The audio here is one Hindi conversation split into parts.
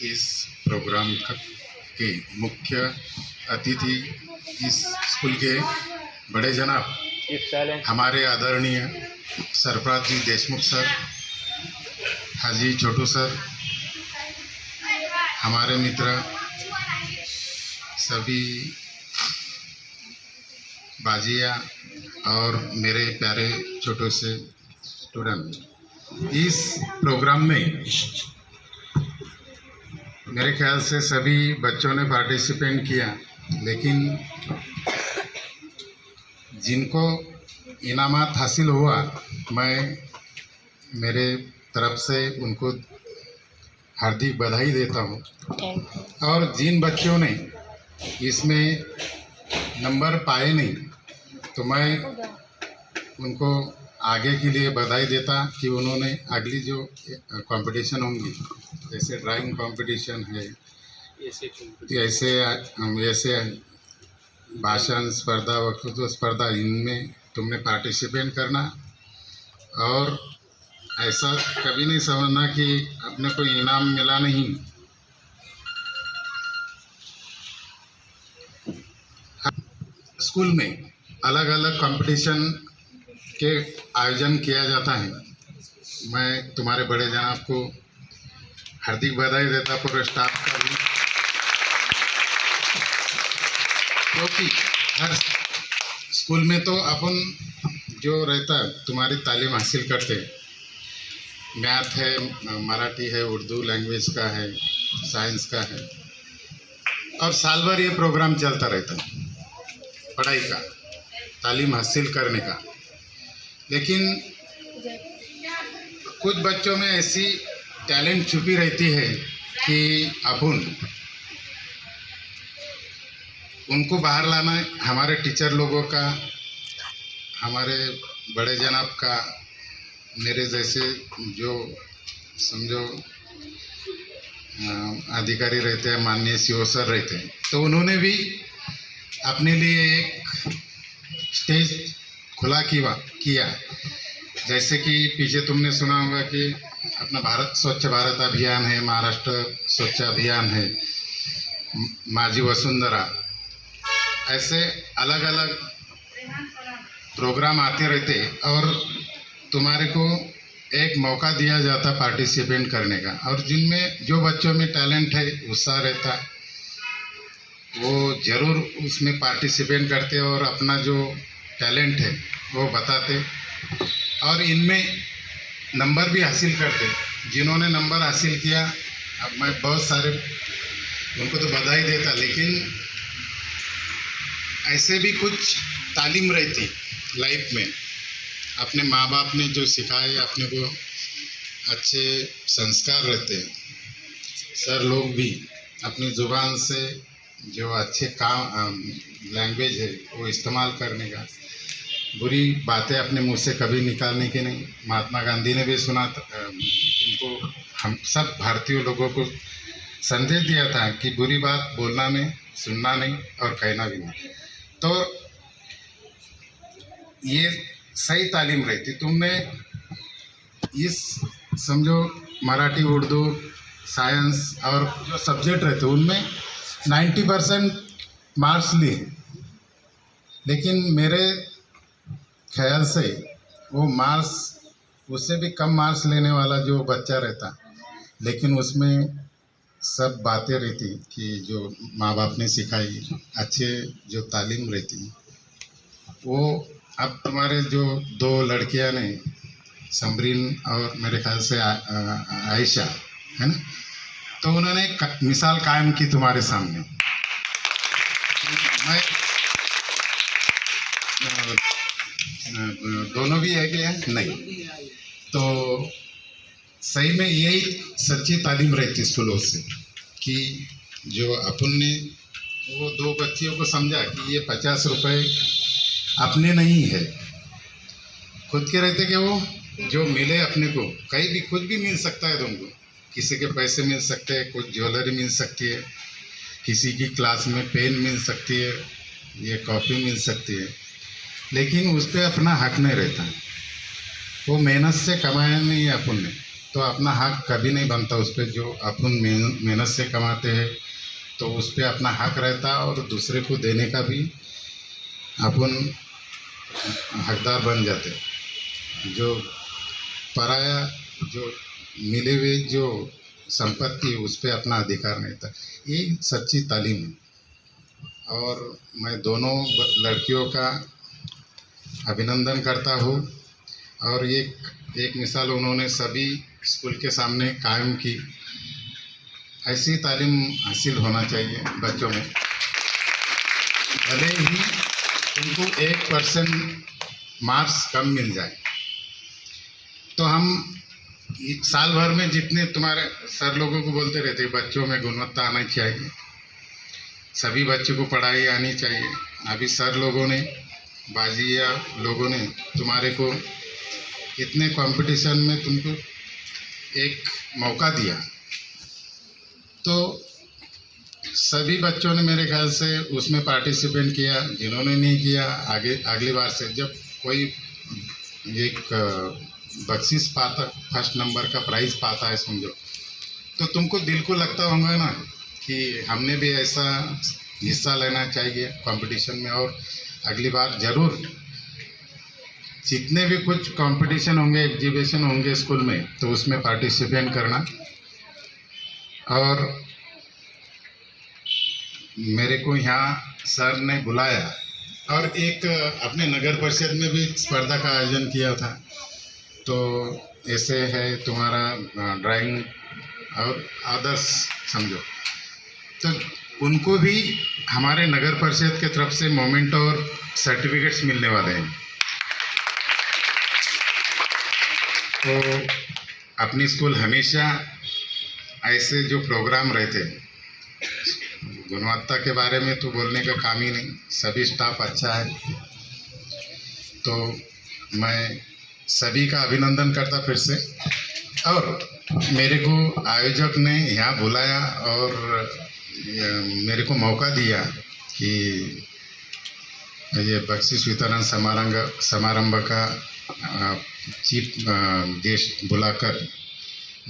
इस प्रोग्राम के मुख्य अतिथि इस स्कूल के बड़े जनाब हमारे आदरणीय सरफराज जी देशमुख सर, हाजी छोटू सर, हमारे मित्र सभी बाजिया और मेरे प्यारे छोटे से स्टूडेंट, इस प्रोग्राम में मेरे ख्याल से सभी बच्चों ने पार्टिसिपेट किया, लेकिन जिनको इनामात हासिल हुआ मैं मेरे तरफ से उनको हार्दिक बधाई देता हूँ। और जिन बच्चों ने इसमें नंबर पाए नहीं तो मैं उनको आगे के लिए बधाई देता कि उन्होंने अगली जो कंपटीशन होंगी, जैसे ड्राइंग कंपटीशन है, ऐसे भाषण स्पर्धा, वक्तृत्व स्पर्धा, इनमें तुमने पार्टिसिपेट करना। और ऐसा कभी नहीं समझना कि अपने को इनाम मिला नहीं। स्कूल में अलग अलग कंपटीशन के आयोजन किया जाता है। मैं तुम्हारे बड़े जनाब को हार्दिक बधाई देता, पूरे स्टाफ का भी, क्योंकि हर स्कूल में तो अपन जो रहता तुम्हारी तालीम हासिल करते, मैथ है, मराठी है, उर्दू लैंग्वेज का है, साइंस का है, और साल भर ये प्रोग्राम चलता रहता है पढ़ाई का, तालीम हासिल करने का। लेकिन कुछ बच्चों में ऐसी टैलेंट छुपी रहती है कि अपन उनको बाहर लाना हमारे टीचर लोगों का, हमारे बड़े जनाब का, मेरे जैसे जो समझो अधिकारी रहते हैं, माननीय सीओ सर रहते हैं, तो उन्होंने भी अपने लिए एक स्टेज खुला किया। जैसे कि पीछे तुमने सुना होगा कि अपना भारत स्वच्छ भारत अभियान है, महाराष्ट्र स्वच्छ अभियान है, माझी वसुंधरा, ऐसे अलग अलग प्रोग्राम आते रहते और तुम्हारे को एक मौका दिया जाता पार्टिसिपेट करने का। और जिनमें जो बच्चों में टैलेंट है, उत्साह रहता, वो ज़रूर उसमें पार्टिसिपेट करते और अपना जो टैलेंट है वो बताते और इनमें नंबर भी हासिल करते। जिन्होंने नंबर हासिल किया, अब मैं बहुत सारे उनको तो बधाई देता, लेकिन ऐसे भी कुछ तालीम रहती लाइफ में, अपने माँ बाप ने जो सिखाए, अपने को अच्छे संस्कार रहते हैं। सर लोग भी अपनी ज़ुबान से जो अच्छे काम लैंग्वेज है वो इस्तेमाल करने का, बुरी बातें अपने मुंह से कभी निकालने की नहीं। महात्मा गांधी ने भी सुना, उनको हम सब भारतीय लोगों को संदेश दिया था कि बुरी बात बोलना नहीं, सुनना नहीं और कहना भी नहीं। तो ये सही तालीम रहती। तुमने इस समझो मराठी, उर्दू, साइंस और जो सब्जेक्ट रहते उनमें 90% मार्क्स लिए, लेकिन मेरे ख्याल से वो मार्क्स, उससे भी कम मार्क्स लेने वाला जो बच्चा रहता, लेकिन उसमें सब बातें रहती कि जो माँ बाप ने सिखाई, अच्छे जो तालीम रहती, वो अब तुम्हारे जो दो लड़कियां ने, समरीन और मेरे ख्याल से आयशा है ना, तो उन्होंने मिसाल कायम की तुम्हारे सामने। मैं दोनों भी है कि नहीं, तो सही में यही सच्ची तालीम रहती स्कूलों से कि जो अपन ने वो दो बच्चियों को समझा कि ये 50 रुपये अपने नहीं है, खुद के रहते कि वो जो मिले अपने को, कहीं भी कुछ भी मिल सकता है तुमको, किसी के पैसे मिल सकते हैं, कुछ ज्वेलरी मिल सकती है, किसी की क्लास में पेन मिल सकती है, ये कॉपी मिल सकती है, लेकिन उस पर अपना हक नहीं रहता। वो मेहनत से कमाया नहीं है अपन ने, तो अपना हक कभी नहीं बनता उस पर, जो अपन मेहनत से कमाते हैं तो उस पर अपना हक रहता और दूसरे को देने का भी अपन हकदार बन जाते। जो पराया, जो मिले हुए जो संपत्ति उस पर अपना अधिकार नहीं था, ये सच्ची तालीम है। और मैं दोनों लड़कियों का अभिनंदन करता हूँ। और एक मिसाल उन्होंने सभी स्कूल के सामने कायम की। ऐसी तालीम हासिल होना चाहिए बच्चों में। भले ही उनको 1% मार्क्स कम मिल जाए, तो हम साल भर में जितने तुम्हारे सर लोगों को बोलते रहते बच्चों में गुणवत्ता आना चाहिए, सभी बच्चों को पढ़ाई आनी चाहिए। अभी सर लोगों ने, बाजिया लोगों ने तुम्हारे को इतने कंपटीशन में तुमको एक मौका दिया, तो सभी बच्चों ने मेरे ख्याल से उसमें पार्टिसिपेट किया। जिन्होंने नहीं किया, आगे अगली बार से जब कोई एक बख्शीश पाता, फर्स्ट नंबर का प्राइज़ पाता है समझो, तो तुमको दिल को लगता होगा ना कि हमने भी ऐसा हिस्सा लेना चाहिए कंपटीशन में। और अगली बार ज़रूर जितने भी कुछ कंपटीशन होंगे, एग्जीबिशन होंगे स्कूल में, तो उसमें पार्टिसिपेट करना। और मेरे को यहाँ सर ने बुलाया और एक अपने नगर परिषद में भी स्पर्धा का आयोजन किया था। तो ऐसे है तुम्हारा ड्राइंग और आदर्श समझो, तो उनको भी हमारे नगर परिषद के तरफ से मोमेंट और सर्टिफिकेट्स मिलने वाले हैं। तो अपनी स्कूल हमेशा ऐसे जो प्रोग्राम रहते, गुणवत्ता के बारे में तो बोलने का काम ही नहीं, सभी स्टाफ अच्छा है। तो मैं सभी का अभिनंदन करता फिर से। और मेरे को आयोजक ने यहाँ बुलाया और मेरे को मौका दिया कि ये बख्शीश वितरण समारंभ का चीफ गेस्ट बुलाकर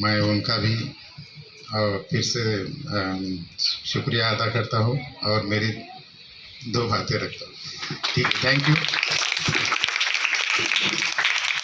मैं उनका भी फिर से शुक्रिया अदा करता हूँ और मेरी 2 बातें रखता हूँ। ठीक है, थैंक यू।